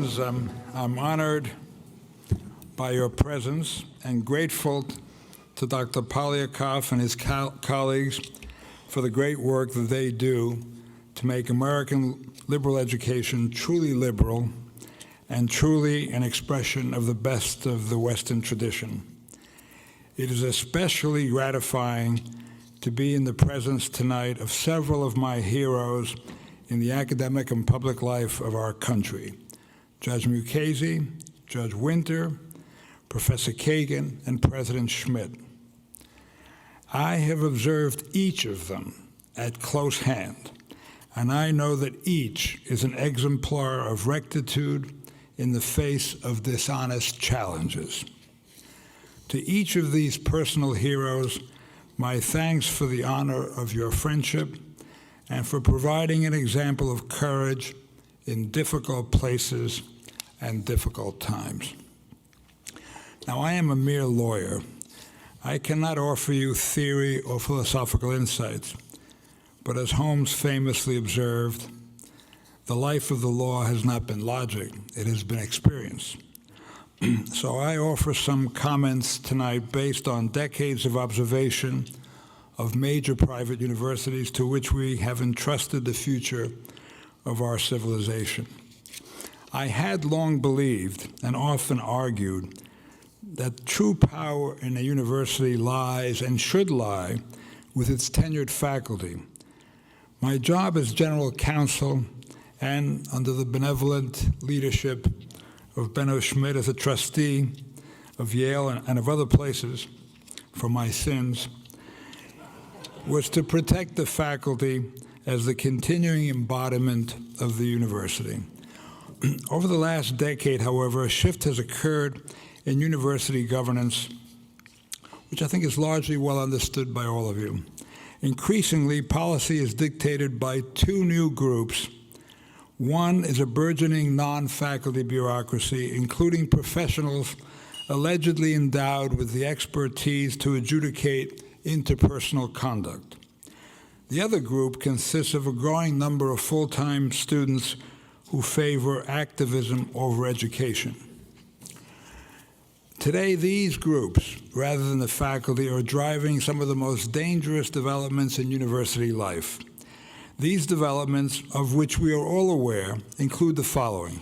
friends, I'm honored by your presence and grateful to Dr. Polyakov and his colleagues for the great work that they do to make American liberal education truly liberal and truly an expression of the best of the Western tradition. It is especially gratifying to be in the presence tonight of several of my heroes in the academic and public life of our country: Judge Mukasey, Judge Winter, Professor Kagan, and President Schmidt. I have observed each of them at close hand, and I know that each is an exemplar of rectitude in the face of dishonest challenges. To each of these personal heroes, my thanks for the honor of your friendship and for providing an example of courage in difficult places and difficult times. Now, I am a mere lawyer. I cannot offer you theory or philosophical insights, but as Holmes famously observed, the life of the law has not been logic, it has been experience. So I offer some comments tonight based on decades of observation of major private universities to which we have entrusted the future of our civilization. I had long believed and often argued that true power in a university lies and should lie with its tenured faculty. My job as general counsel and under the benevolent leadership of Benno Schmidt as a trustee of Yale and of other places for my sins was to protect the faculty as the continuing embodiment of the university. Over the last decade, however, a shift has occurred in university governance, which I think is largely well understood by all of you. Increasingly, policy is dictated by two new groups. One is a burgeoning non-faculty bureaucracy, including professionals allegedly endowed with the expertise to adjudicate interpersonal conduct. The other group consists of a growing number of full-time students who favor activism over education. Today, these groups, rather than the faculty, are driving some of the most dangerous developments in university life. These developments, of which we are all aware, include the following: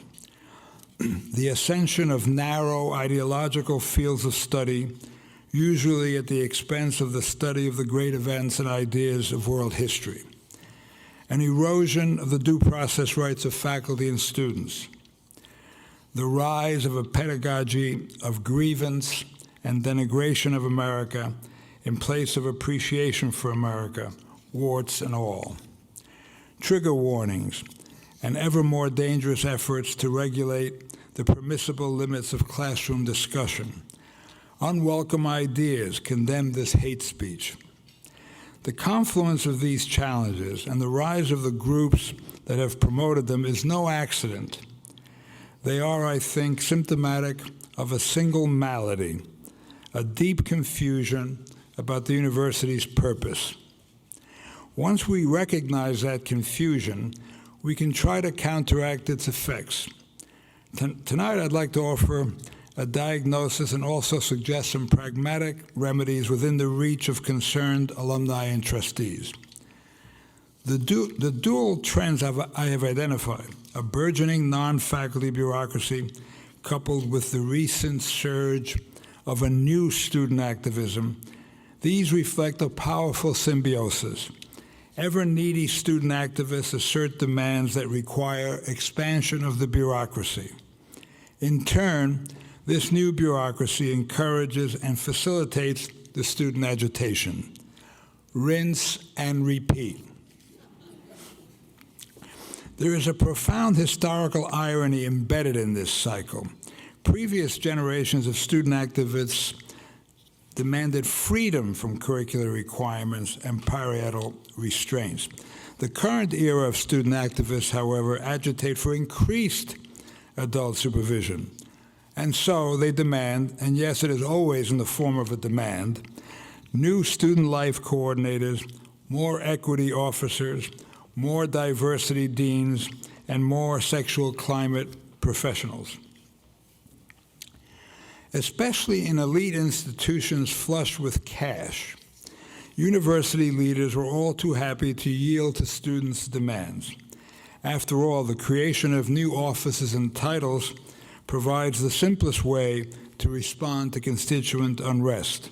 the ascension of narrow ideological fields of study, usually at the expense of the study of the great events and ideas of world history; an erosion of the due process rights of faculty and students; the rise of a pedagogy of grievance and denigration of America in place of appreciation for America, warts and all; trigger warnings and ever more dangerous efforts to regulate the permissible limits of classroom discussion; unwelcome ideas condemn this hate speech. The confluence of these challenges and the rise of the groups that have promoted them is no accident. They are, I think, symptomatic of a single malady, a deep confusion about the university's purpose. Once we recognize that confusion, we can try to counteract its effects. Tonight, I'd like to offer a diagnosis and also suggest some pragmatic remedies within the reach of concerned alumni and trustees. The dual trends I have identified, a burgeoning non-faculty bureaucracy coupled with the recent surge of a new student activism, these reflect a powerful symbiosis. Ever-needy student activists assert demands that require expansion of the bureaucracy. In turn, this new bureaucracy encourages and facilitates the student agitation. Rinse and repeat. There is a profound historical irony embedded in this cycle. Previous generations of student activists demanded freedom from curricular requirements and parietal restraints. The current era of student activists, however, agitate for increased adult supervision. And so they demand, and yes, it is always in the form of a demand, new student life coordinators, more equity officers, more diversity deans, and more sexual climate professionals. Especially in elite institutions flush with cash, university leaders were all too happy to yield to students' demands. After all, the creation of new offices and titles provides the simplest way to respond to constituent unrest.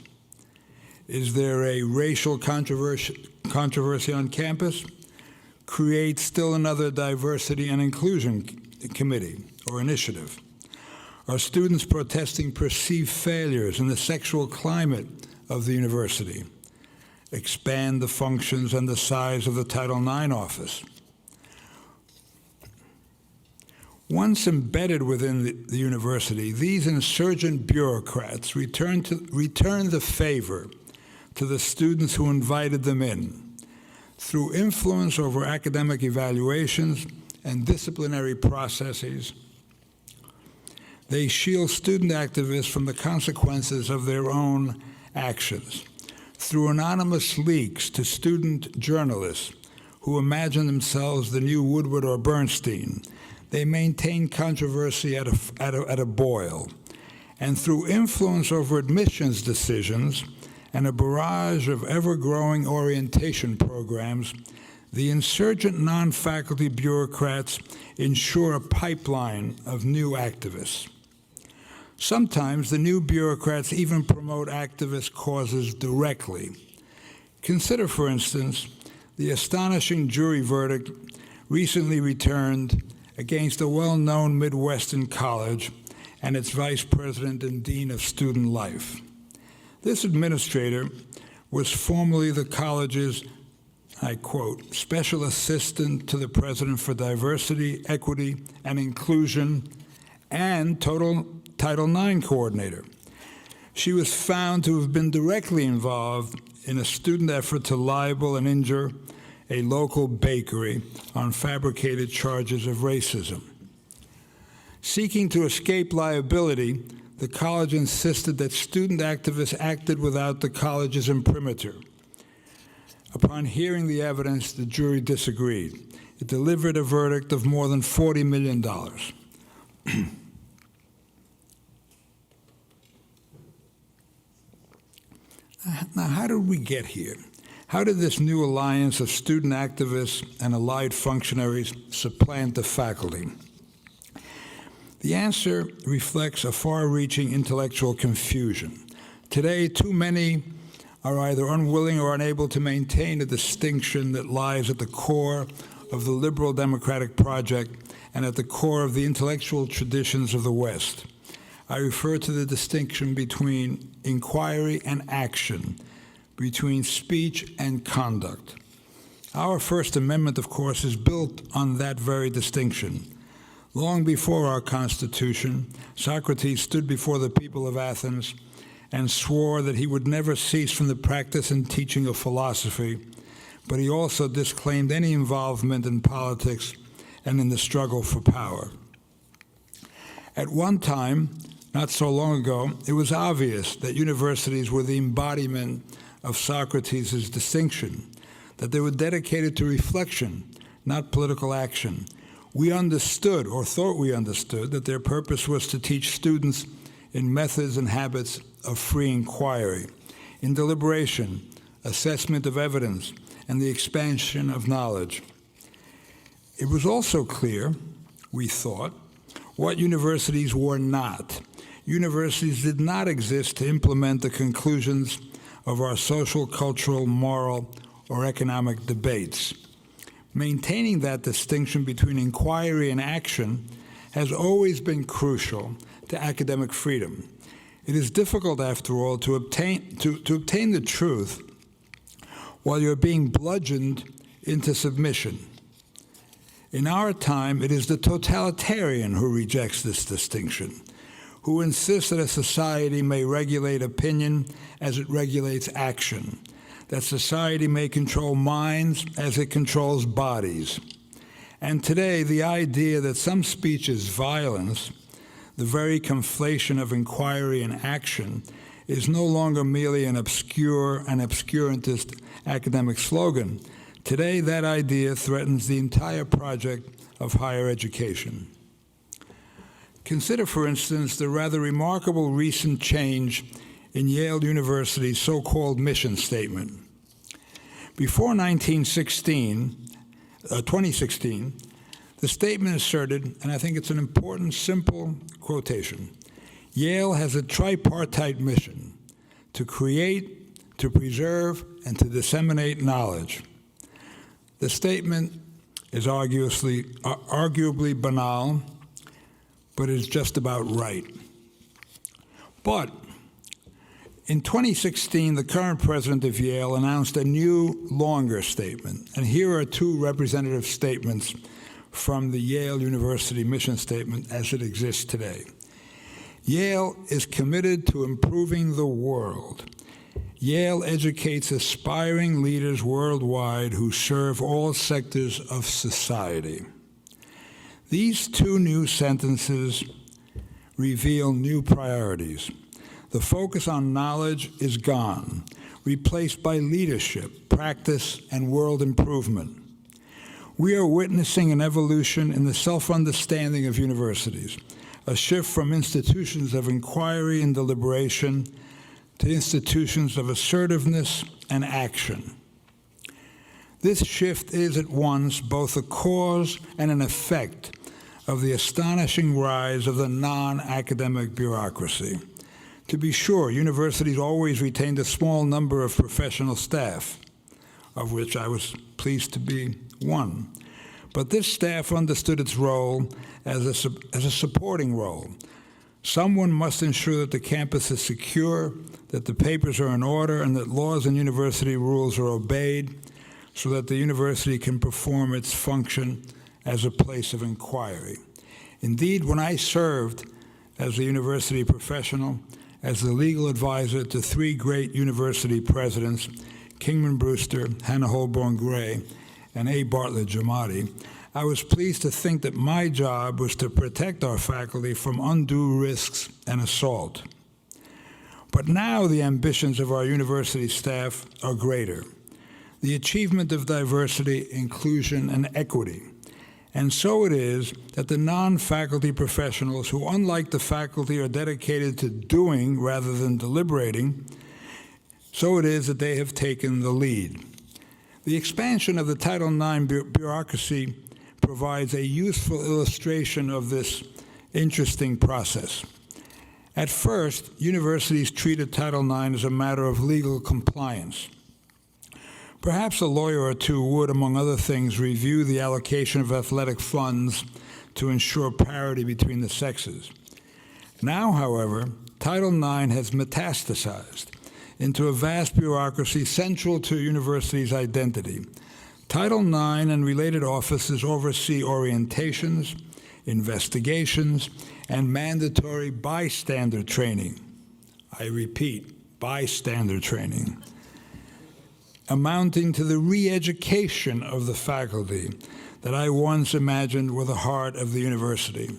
Is there a racial controversy on campus? Create still another diversity and inclusion committee or initiative. Are students protesting perceived failures in the sexual climate of the university? Expand the functions and the size of the Title IX office. Once embedded within the university, these insurgent bureaucrats return the favor to the students who invited them in. Through influence over academic evaluations and disciplinary processes, they shield student activists from the consequences of their own actions. Through anonymous leaks to student journalists who imagine themselves the new Woodward or Bernstein, they maintain controversy at a boil. And through influence over admissions decisions and a barrage of ever-growing orientation programs, the insurgent non-faculty bureaucrats ensure a pipeline of new activists. Sometimes the new bureaucrats even promote activist causes directly. Consider, for instance, the astonishing jury verdict recently returned against a well-known Midwestern college and its vice president and dean of student life. This administrator was formerly the college's, I quote, special assistant to the president for diversity, equity, and inclusion, and Title IX coordinator. She was found to have been directly involved in a student effort to libel and injure a local bakery on fabricated charges of racism. Seeking to escape liability, the college insisted that student activists acted without the college's imprimatur. Upon hearing the evidence, the jury disagreed. It delivered a verdict of more than $40 million. Now, how did we get here? How did this new alliance of student activists and allied functionaries supplant the faculty? The answer reflects a far-reaching intellectual confusion. Today, too many are either unwilling or unable to maintain a distinction that lies at the core of the liberal democratic project and at the core of the intellectual traditions of the West. I refer to the distinction between inquiry and action, between speech and conduct. Our First Amendment, of course, is built on that very distinction. Long before our Constitution, Socrates stood before the people of Athens and swore that he would never cease from the practice and teaching of philosophy, but he also disclaimed any involvement in politics and in the struggle for power. At one time, not so long ago, it was obvious that universities were the embodiment of Socrates' distinction, that they were dedicated to reflection, not political action. We understood, or thought we understood, that their purpose was to teach students in methods and habits of free inquiry, in deliberation, assessment of evidence, and the expansion of knowledge. It was also clear, we thought, what universities were not. Universities did not exist to implement the conclusions of our social, cultural, moral, or economic debates. Maintaining that distinction between inquiry and action has always been crucial to academic freedom. It is difficult, after all, to obtain the truth while you're being bludgeoned into submission. In our time, it is the totalitarian who rejects this distinction, who insists that a society may regulate opinion as it regulates action, that society may control minds as it controls bodies. And today, the idea that some speech is violence, the very conflation of inquiry and action, is no longer merely an obscure and obscurantist academic slogan. Today, that idea threatens the entire project of higher education. Consider, for instance, the rather remarkable recent change in Yale University's so-called mission statement. Before 2016, the statement asserted, and I think it's an important, simple quotation, Yale has a tripartite mission: to create, to preserve, and to disseminate knowledge. The statement is arguably banal, but is just about right. But in 2016, the current president of Yale announced a new, longer statement. And here are two representative statements from the Yale University mission statement as it exists today. Yale is committed to improving the world. Yale educates aspiring leaders worldwide who serve all sectors of society. These two new sentences reveal new priorities. The focus on knowledge is gone, replaced by leadership, practice, and world improvement. We are witnessing an evolution in the self-understanding of universities, a shift from institutions of inquiry and deliberation to institutions of assertiveness and action. This shift is at once both a cause and an effect of the astonishing rise of the non-academic bureaucracy. To be sure, universities always retained a small number of professional staff, of which I was pleased to be one. But this staff understood its role as a supporting role. Someone must ensure that the campus is secure, that the papers are in order, and that laws and university rules are obeyed so that the university can perform its function as a place of inquiry. Indeed, when I served as a university professional, as the legal advisor to three great university presidents, Kingman Brewster, Hannah Holborn Gray, and A. Bartlett Giamatti, I was pleased to think that my job was to protect our faculty from undue risks and assault. But now the ambitions of our university staff are greater. The achievement of diversity, inclusion, and equity. And so it is that the non-faculty professionals who, unlike the faculty, are dedicated to doing rather than deliberating, so it is that they have taken the lead. The expansion of the Title IX bureaucracy provides a useful illustration of this interesting process. At first, universities treated Title IX as a matter of legal compliance. Perhaps a lawyer or two would, among other things, review the allocation of athletic funds to ensure parity between the sexes. Now, however, Title IX has metastasized into a vast bureaucracy central to a university's identity. Title IX and related offices oversee orientations, investigations, and mandatory bystander training. I repeat, bystander training, amounting to the re-education of the faculty that I once imagined were the heart of the university.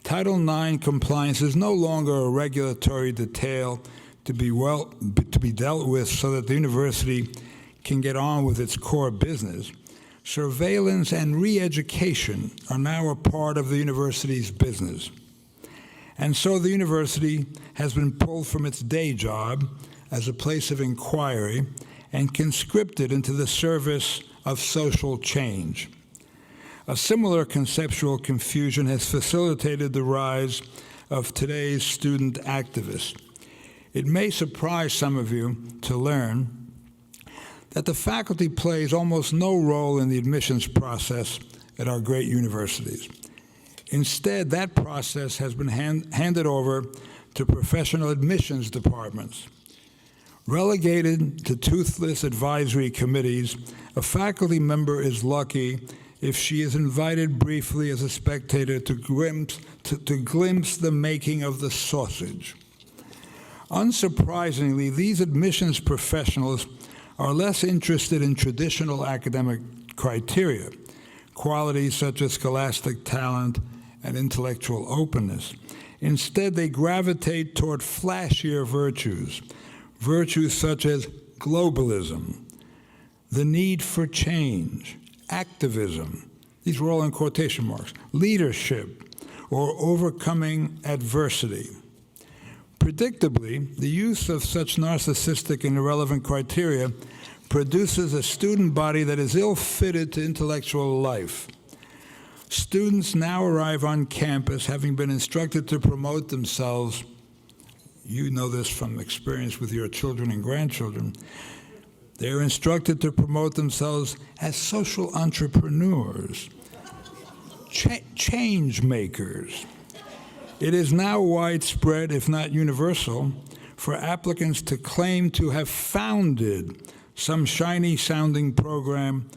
Title IX compliance is no longer a regulatory detail to be dealt with so that the university can get on with its core business. Surveillance and re-education are now a part of the university's business. And so the university has been pulled from its day job as a place of inquiry and conscripted into the service of social change. A similar conceptual confusion has facilitated the rise of today's student activists. It may surprise some of you to learn that the faculty plays almost no role in the admissions process at our great universities. Instead, that process has been handed over to professional admissions departments. Relegated to toothless advisory committees, a faculty member is lucky if she is invited briefly as a spectator to glimpse the making of the sausage. Unsurprisingly, these admissions professionals are less interested in traditional academic criteria, qualities such as scholastic talent and intellectual openness. Instead, they gravitate toward flashier virtues such as globalism, the need for change, activism, these were all in quotation marks, leadership, or overcoming adversity. Predictably, the use of such narcissistic and irrelevant criteria produces a student body that is ill-fitted to intellectual life. Students now arrive on campus having been instructed to promote themselves. You know this from experience with your children and grandchildren. They're instructed to promote themselves as social entrepreneurs, change makers. It is now widespread, if not universal, for applicants to claim to have founded some shiny-sounding program,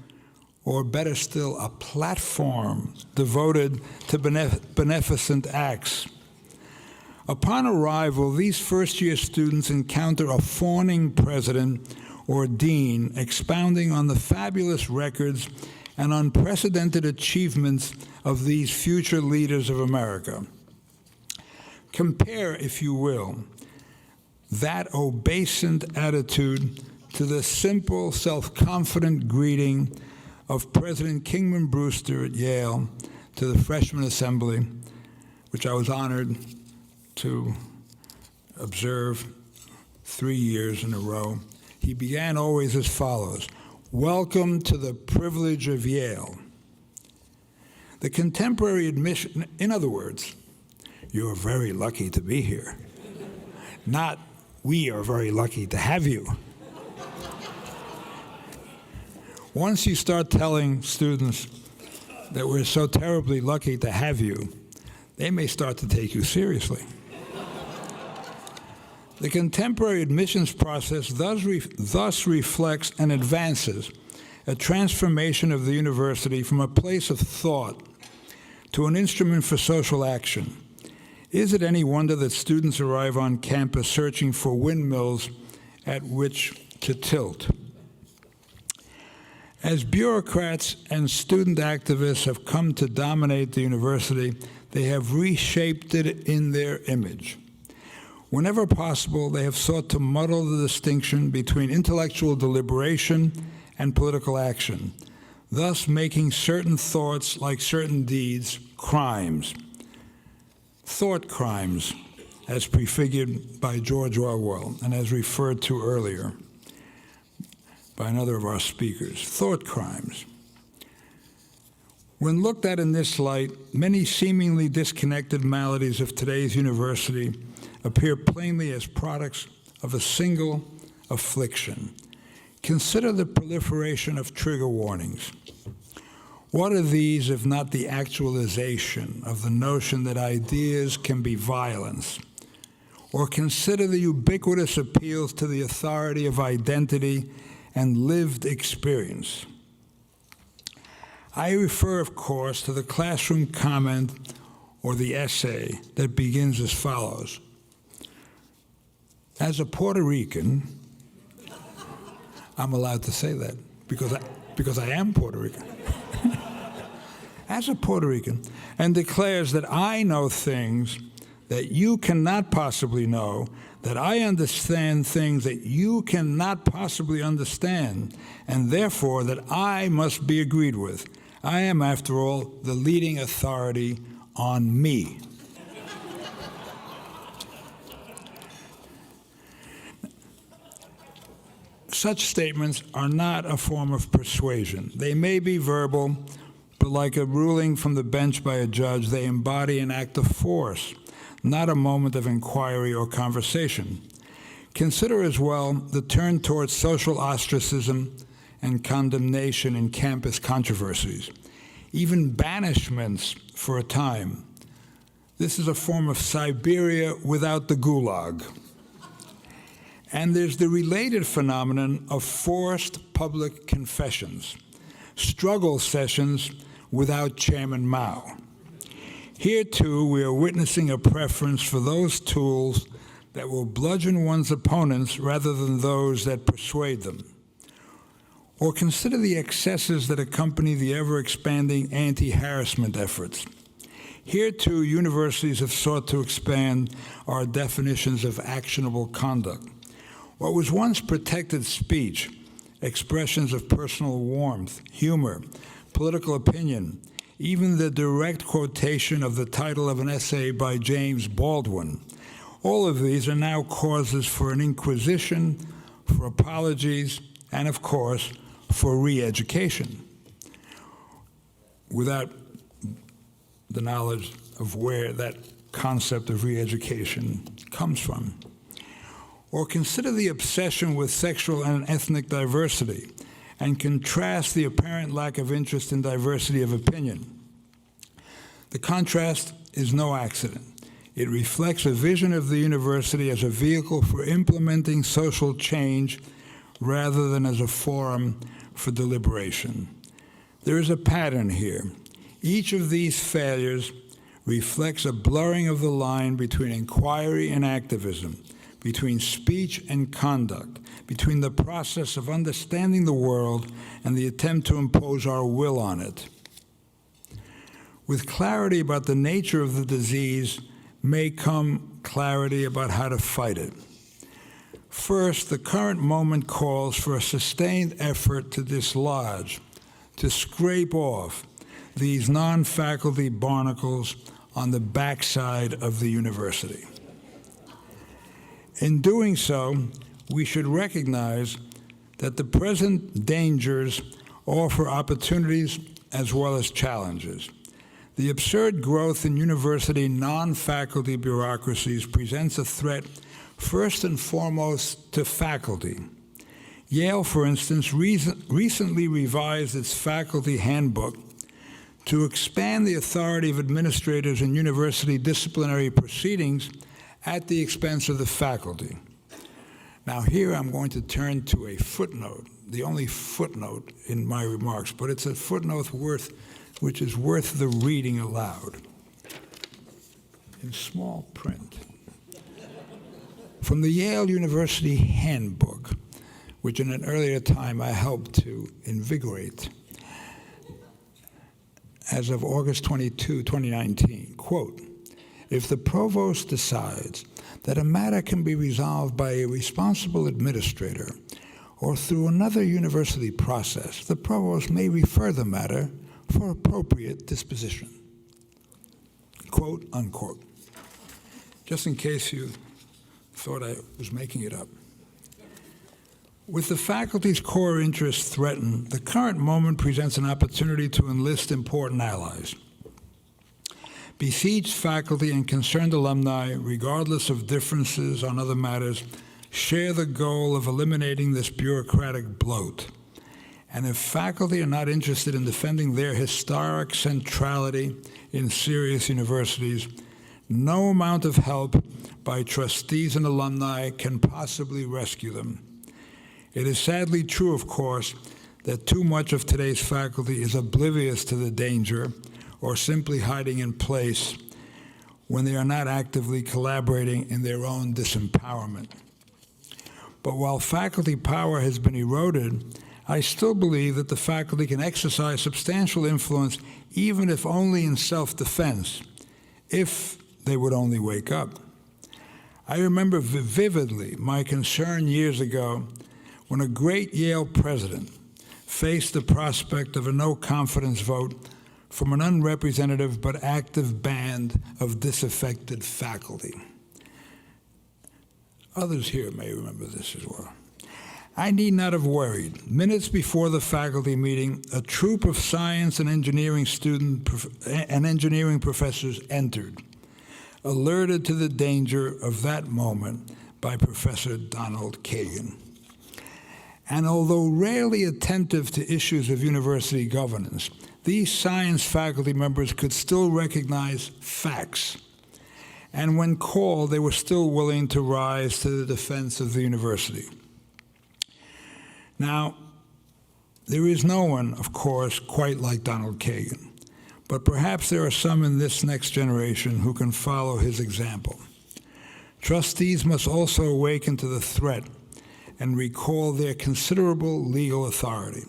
or better still, a platform devoted to beneficent acts. Upon arrival, these first-year students encounter a fawning president or dean expounding on the fabulous records and unprecedented achievements of these future leaders of America. Compare, if you will, that obeisant attitude to the simple, self-confident greeting of President Kingman Brewster at Yale to the freshman assembly, which I was honored to observe 3 years in a row. He began always as follows: "Welcome to the privilege of Yale." The contemporary admission, in other words, you're very lucky to be here. Not, we are very lucky to have you. Once you start telling students that we're so terribly lucky to have you, they may start to take you seriously. The contemporary admissions process thus reflects and advances a transformation of the university from a place of thought to an instrument for social action. Is it any wonder that students arrive on campus searching for windmills at which to tilt? As bureaucrats and student activists have come to dominate the university, they have reshaped it in their image. Whenever possible, they have sought to muddle the distinction between intellectual deliberation and political action, thus making certain thoughts, like certain deeds, crimes. Thought crimes, as prefigured by George Orwell and as referred to earlier by another of our speakers. Thought crimes. When looked at in this light, many seemingly disconnected maladies of today's university appear plainly as products of a single affliction. Consider the proliferation of trigger warnings. What are these if not the actualization of the notion that ideas can be violence? Or consider the ubiquitous appeals to the authority of identity and lived experience. I refer, of course, to the classroom comment or the essay that begins as follows. As a Puerto Rican, I'm allowed to say that because I am Puerto Rican. As a Puerto Rican, and declares that I know things that you cannot possibly know, that I understand things that you cannot possibly understand, and therefore that I must be agreed with. I am, after all, the leading authority on me. Such statements are not a form of persuasion. They may be verbal, but like a ruling from the bench by a judge, they embody an act of force, not a moment of inquiry or conversation. Consider as well the turn towards social ostracism and condemnation in campus controversies, even banishments for a time. This is a form of Siberia without the gulag. And there's the related phenomenon of forced public confessions, struggle sessions without Chairman Mao. Here, too, we are witnessing a preference for those tools that will bludgeon one's opponents rather than those that persuade them. Or consider the excesses that accompany the ever-expanding anti-harassment efforts. Here, too, universities have sought to expand our definitions of actionable conduct. What was once protected speech, expressions of personal warmth, humor, political opinion, even the direct quotation of the title of an essay by James Baldwin. All of these are now causes for an inquisition, for apologies, and of course, for re-education, without the knowledge of where that concept of re-education comes from. Or consider the obsession with sexual and ethnic diversity, and contrast the apparent lack of interest in diversity of opinion. The contrast is no accident. It reflects a vision of the university as a vehicle for implementing social change rather than as a forum for deliberation. There is a pattern here. Each of these failures reflects a blurring of the line between inquiry and activism, between speech and conduct, between the process of understanding the world and the attempt to impose our will on it. With clarity about the nature of the disease may come clarity about how to fight it. First, the current moment calls for a sustained effort to dislodge, to scrape off these non-faculty barnacles on the backside of the university. In doing so, we should recognize that the present dangers offer opportunities as well as challenges. The absurd growth in university non-faculty bureaucracies presents a threat first and foremost to faculty. Yale, for instance, recently revised its faculty handbook to expand the authority of administrators in university disciplinary proceedings at the expense of the faculty. Now here I'm going to turn to a footnote, the only footnote in my remarks, but it's a footnote which is worth the reading aloud. In small print. From the Yale University Handbook, which in an earlier time I helped to invigorate, as of August 22, 2019, quote, "If the provost decides that a matter can be resolved by a responsible administrator or through another university process, the provost may refer the matter for appropriate disposition." Quote, unquote. Just in case you thought I was making it up. With the faculty's core interests threatened, the current moment presents an opportunity to enlist important allies. Besieged faculty and concerned alumni, regardless of differences on other matters, share the goal of eliminating this bureaucratic bloat. And if faculty are not interested in defending their historic centrality in serious universities, no amount of help by trustees and alumni can possibly rescue them. It is sadly true, of course, that too much of today's faculty is oblivious to the danger or simply hiding in place when they are not actively collaborating in their own disempowerment. But while faculty power has been eroded, I still believe that the faculty can exercise substantial influence, even if only in self-defense, if they would only wake up. I remember vividly my concern years ago when a great Yale president faced the prospect of a no-confidence vote from an unrepresentative but active band of disaffected faculty. Others here may remember this as well. I need not have worried. Minutes before the faculty meeting, a troop of science and engineering professors entered, alerted to the danger of that moment by Professor Donald Kagan. And although rarely attentive to issues of university governance, these science faculty members could still recognize facts. And when called, they were still willing to rise to the defense of the university. Now, there is no one, of course, quite like Donald Kagan, but perhaps there are some in this next generation who can follow his example. Trustees must also awaken to the threat and recall their considerable legal authority.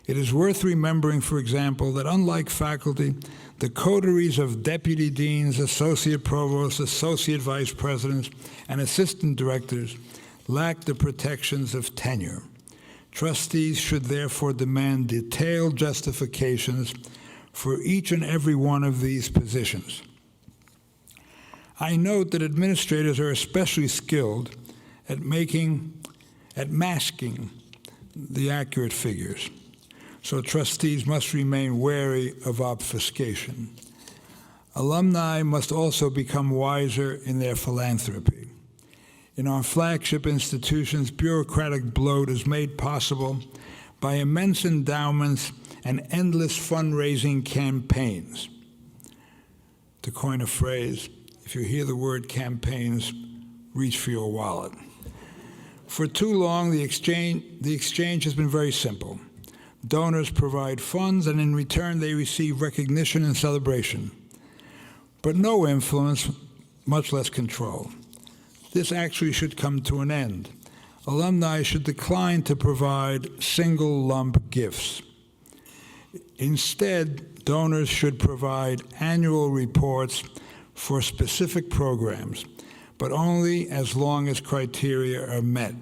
It is worth remembering, for example, that unlike faculty, the coteries of deputy deans, associate provosts, associate vice presidents, and assistant directors lack the protections of tenure. Trustees should therefore demand detailed justifications for each and every one of these positions. I note that administrators are especially skilled at masking the accurate figures, so trustees must remain wary of obfuscation. Alumni must also become wiser in their philanthropy. In our flagship institutions, bureaucratic bloat is made possible by immense endowments and endless fundraising campaigns. To coin a phrase, if you hear the word campaigns, reach for your wallet. For too long, the exchange has been very simple. Donors provide funds, and in return, they receive recognition and celebration, but no influence, much less control. This actually should come to an end. Alumni should decline to provide single lump gifts. Instead, donors should provide annual reports for specific programs, but only as long as criteria are met.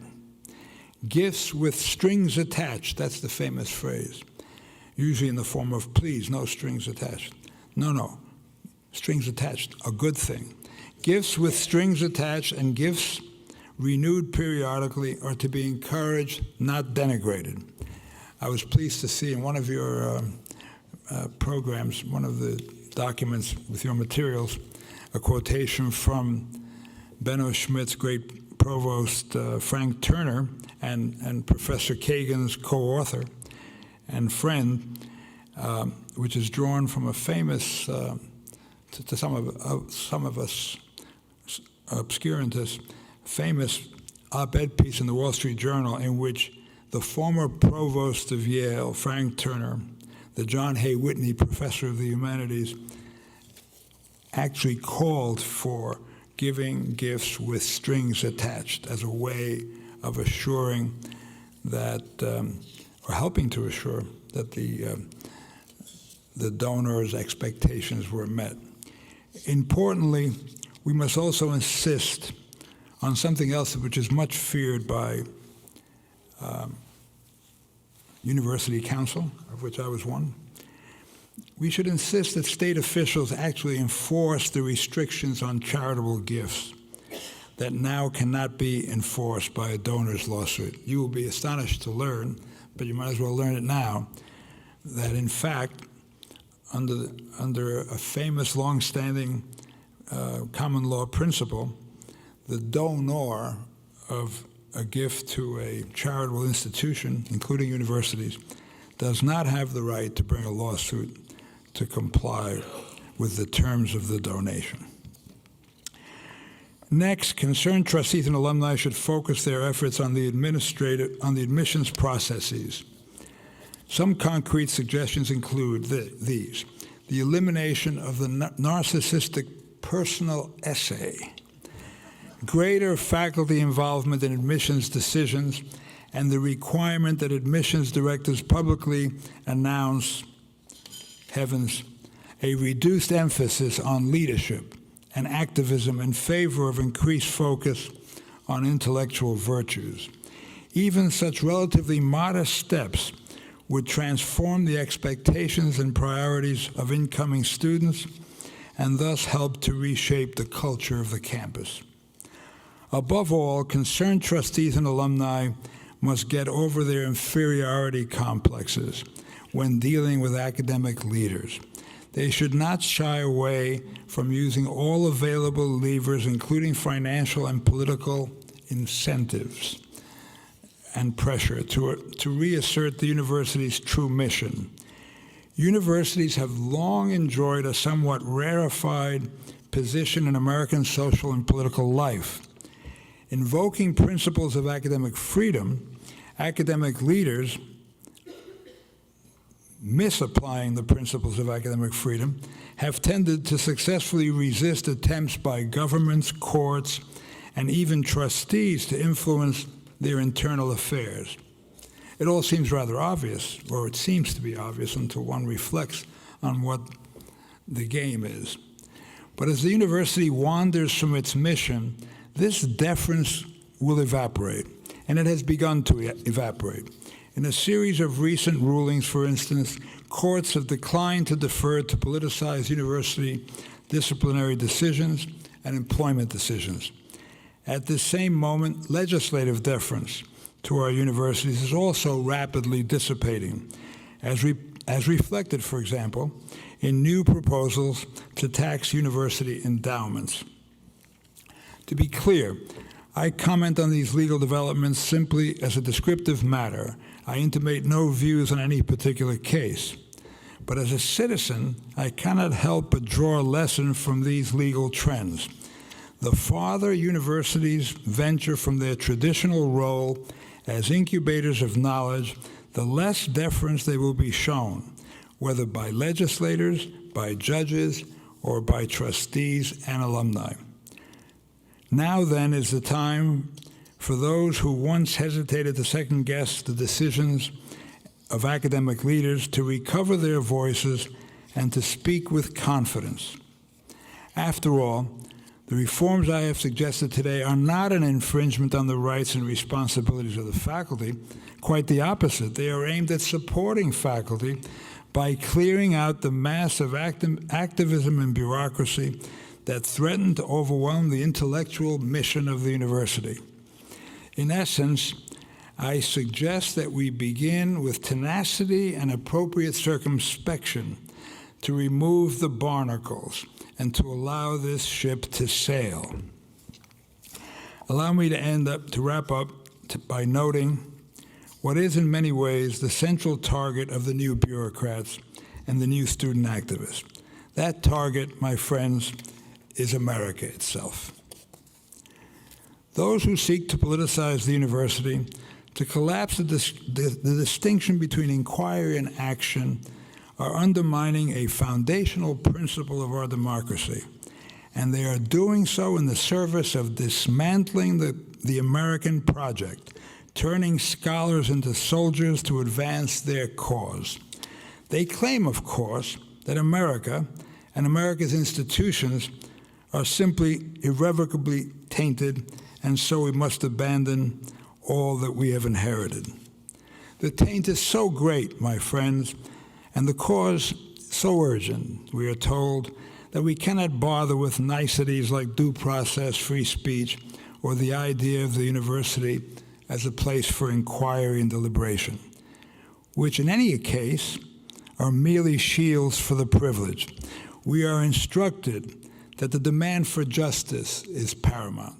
Gifts with strings attached, that's the famous phrase, usually in the form of please, no strings attached. No, strings attached, a good thing. Gifts with strings attached and gifts renewed periodically are to be encouraged, not denigrated. I was pleased to see in one of your programs, one of the documents with your materials, a quotation from Benno Schmidt's great provost Frank Turner and Professor Kagan's co-author and friend, which is drawn from a famous, to some of us obscurantists, famous op-ed piece in the Wall Street Journal in which the former provost of Yale, Frank Turner, the John Hay Whitney Professor of the Humanities, actually called for giving gifts with strings attached as a way of assuring that, or helping to assure that the donor's expectations were met. Importantly, we must also insist on something else which is much feared by University Council, of which I was one. We should insist that state officials actually enforce the restrictions on charitable gifts that now cannot be enforced by a donor's lawsuit. You will be astonished to learn, but you might as well learn it now, that in fact, under a famous long-standing common law principle, the donor of a gift to a charitable institution, including universities, does not have the right to bring a lawsuit to comply with the terms of the donation. Next, concerned trustees and alumni should focus their efforts on the admissions processes. Some concrete suggestions include these: the elimination of the narcissistic personal essay, greater faculty involvement in admissions decisions, and the requirement that admissions directors publicly announce, heavens, a reduced emphasis on leadership and activism in favor of increased focus on intellectual virtues. Even such relatively modest steps would transform the expectations and priorities of incoming students and thus help to reshape the culture of the campus. Above all, concerned trustees and alumni must get over their inferiority complexes when dealing with academic leaders. They should not shy away from using all available levers, including financial and political incentives and pressure, to reassert the university's true mission. Universities have long enjoyed a somewhat rarefied position in American social and political life. Invoking principles of academic freedom, academic leaders misapplying the principles of academic freedom have tended to successfully resist attempts by governments, courts, and even trustees to influence their internal affairs. It all seems rather obvious, or it seems to be obvious until one reflects on what the game is. But as the university wanders from its mission, this deference will evaporate, and it has begun to evaporate. In a series of recent rulings, for instance, courts have declined to defer to politicized university disciplinary decisions and employment decisions. At this same moment, legislative deference to our universities is also rapidly dissipating, as reflected, for example, in new proposals to tax university endowments. To be clear, I comment on these legal developments simply as a descriptive matter. I intimate no views on any particular case. But as a citizen, I cannot help but draw a lesson from these legal trends. The farther universities venture from their traditional role as incubators of knowledge, the less deference they will be shown, whether by legislators, by judges, or by trustees and alumni. Now then is the time for those who once hesitated to second-guess the decisions of academic leaders to recover their voices and to speak with confidence. After all, the reforms I have suggested today are not an infringement on the rights and responsibilities of the faculty. Quite the opposite. They are aimed at supporting faculty by clearing out the mass of activism and bureaucracy that threaten to overwhelm the intellectual mission of the university. In essence, I suggest that we begin with tenacity and appropriate circumspection to remove the barnacles and to allow this ship to sail. Allow me to wrap up by noting what is in many ways the central target of the new bureaucrats and the new student activists. That target, my friends, is America itself. Those who seek to politicize the university, to collapse the distinction between inquiry and action, are undermining a foundational principle of our democracy, and they are doing so in the service of dismantling the American project, turning scholars into soldiers to advance their cause. They claim, of course, that America and America's institutions are simply irrevocably tainted, and so we must abandon all that we have inherited. The taint is so great, my friends, and the cause so urgent, we are told, that we cannot bother with niceties like due process, free speech, or the idea of the university as a place for inquiry and deliberation, which in any case are merely shields for the privileged. We are instructed that the demand for justice is paramount.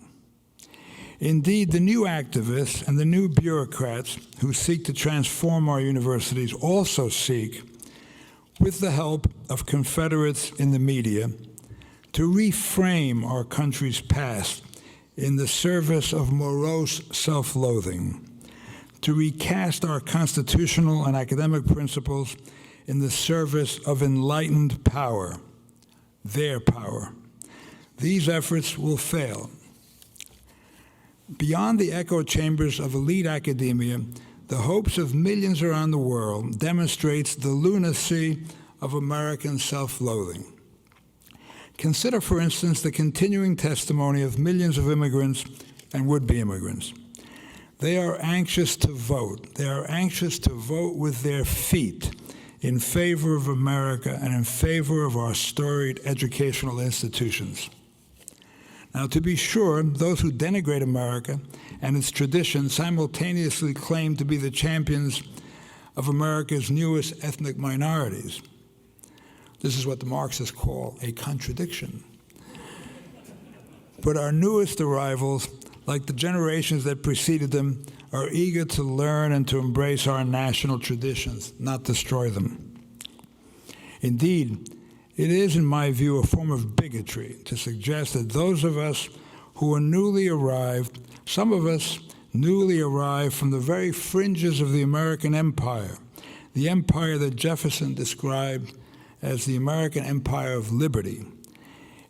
Indeed, the new activists and the new bureaucrats who seek to transform our universities also seek, with the help of Confederates in the media, to reframe our country's past in the service of morose self-loathing, to recast our constitutional and academic principles in the service of enlightened power, their power. These efforts will fail. Beyond the echo chambers of elite academia, the hopes of millions around the world demonstrates the lunacy of American self-loathing. Consider, for instance, the continuing testimony of millions of immigrants and would-be immigrants. They are anxious to vote. They are anxious to vote with their feet in favor of America and in favor of our storied educational institutions. Now, to be sure, those who denigrate America and its traditions simultaneously claim to be the champions of America's newest ethnic minorities. This is what the Marxists call a contradiction. But our newest arrivals, like the generations that preceded them, are eager to learn and to embrace our national traditions, not destroy them. Indeed, it is, in my view, a form of bigotry to suggest that those of us who are newly arrived, some of us newly arrived from the very fringes of the American empire, the empire that Jefferson described as the American Empire of Liberty.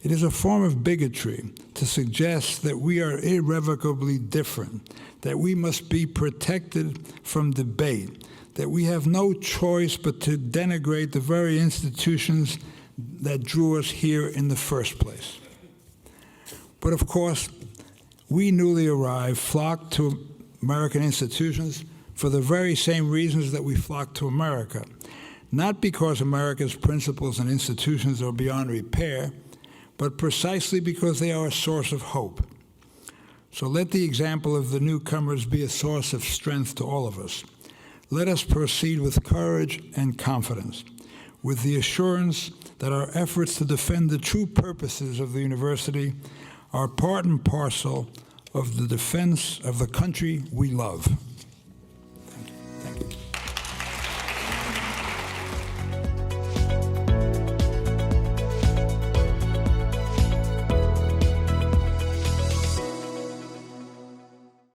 It is a form of bigotry to suggest that we are irrevocably different, that we must be protected from debate, that we have no choice but to denigrate the very institutions that drew us here in the first place. But of course, we newly arrived flock to American institutions for the very same reasons that we flock to America, not because America's principles and institutions are beyond repair, but precisely because they are a source of hope. So let the example of the newcomers be a source of strength to all of us. Let us proceed with courage and confidence, with the assurance that our efforts to defend the true purposes of the university are part and parcel of the defense of the country we love.